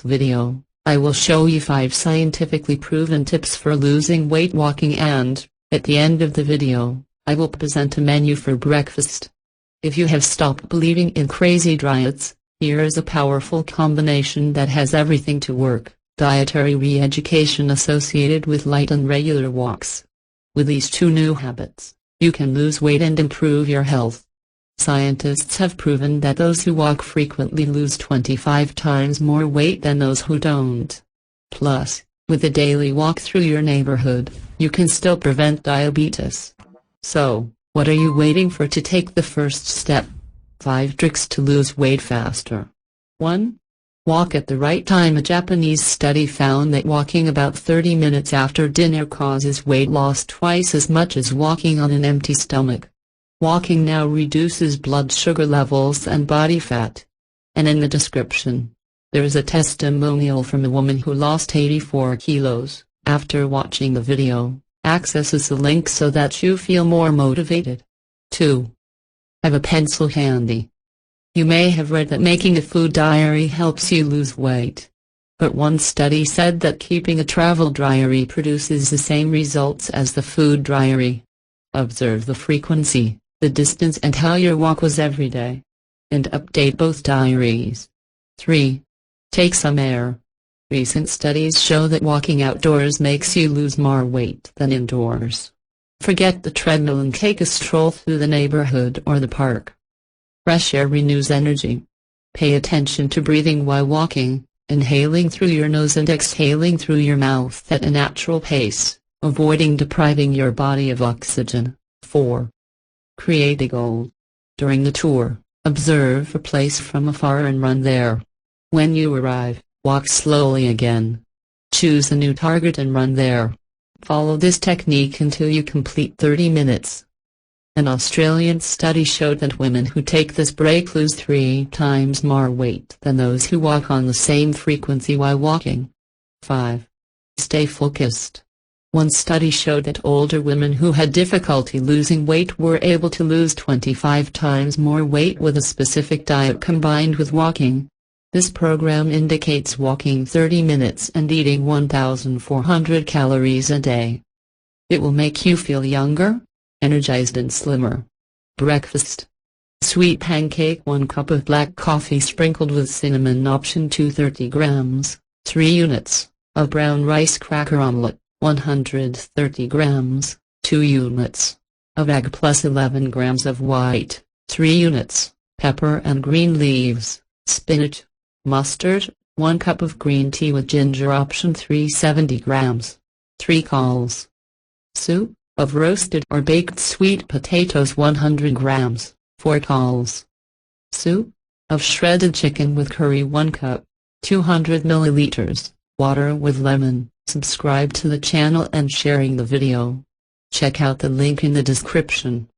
video, I will show you 5 scientifically proven tips for losing weight walking and, at the end of the video, I will present a menu for breakfast. If you have stopped believing in crazy diets, here is a powerful combination that has everything to work: dietary re-education associated with light and regular walks. With these 2 new habits, you can lose weight and improve your health. Scientists have proven that those who walk frequently lose 25 times more weight than those who don't. Plus, with a daily walk through your neighborhood, you can still prevent diabetes. So, what are you waiting for to take the first step? 5 tricks to lose weight faster. 1. Walk at the right time. A Japanese study found that walking about 30 minutes after dinner causes weight loss twice as much as walking on an empty stomach. Walking now reduces blood sugar levels and body fat. And in the description, there is a testimonial from a woman who lost 84 kilos. After watching the video, access the link so that you feel more motivated. 2. Have a pencil handy. You may have read that making a food diary helps you lose weight. But one study said that keeping a travel diary produces the same results as the food diary. Observe the frequency, the distance and how your walk was every day. And update both diaries. 3. Take some air. Recent studies show that walking outdoors makes you lose more weight than indoors. Forget the treadmill and take a stroll through the neighborhood or the park. Fresh air renews energy. Pay attention to breathing while walking, inhaling through your nose and exhaling through your mouth at a natural pace, avoiding depriving your body of oxygen. 4. Create a goal. During the tour, observe a place from afar and run there. When you arrive, walk slowly again. Choose a new target and run there. Follow this technique until you complete 30 minutes. An Australian study showed that women who take this break lose 3 times more weight than those who walk on the same frequency while walking. 5. Stay focused. One study showed that older women who had difficulty losing weight were able to lose 25 times more weight with a specific diet combined with walking. This program indicates walking 30 minutes and eating 1,400 calories a day. It will make you feel younger, energized and slimmer. Breakfast. Sweet pancake. 1 cup of black coffee sprinkled with cinnamon. Option 230 grams, 3 units, of brown rice. Cracker omelette, 130 grams, 2 units, of egg plus 11 grams of white, 3 units, pepper and green leaves, spinach, mustard, 1 cup of green tea with ginger. Option 370 grams, 3 calls. Soup, of roasted or baked sweet potatoes. 100 grams, 4 calls. Soup, of shredded chicken with curry. 1 cup, 200 milliliters, water with lemon. Subscribe to the channel and sharing the video. Check out the link in the description.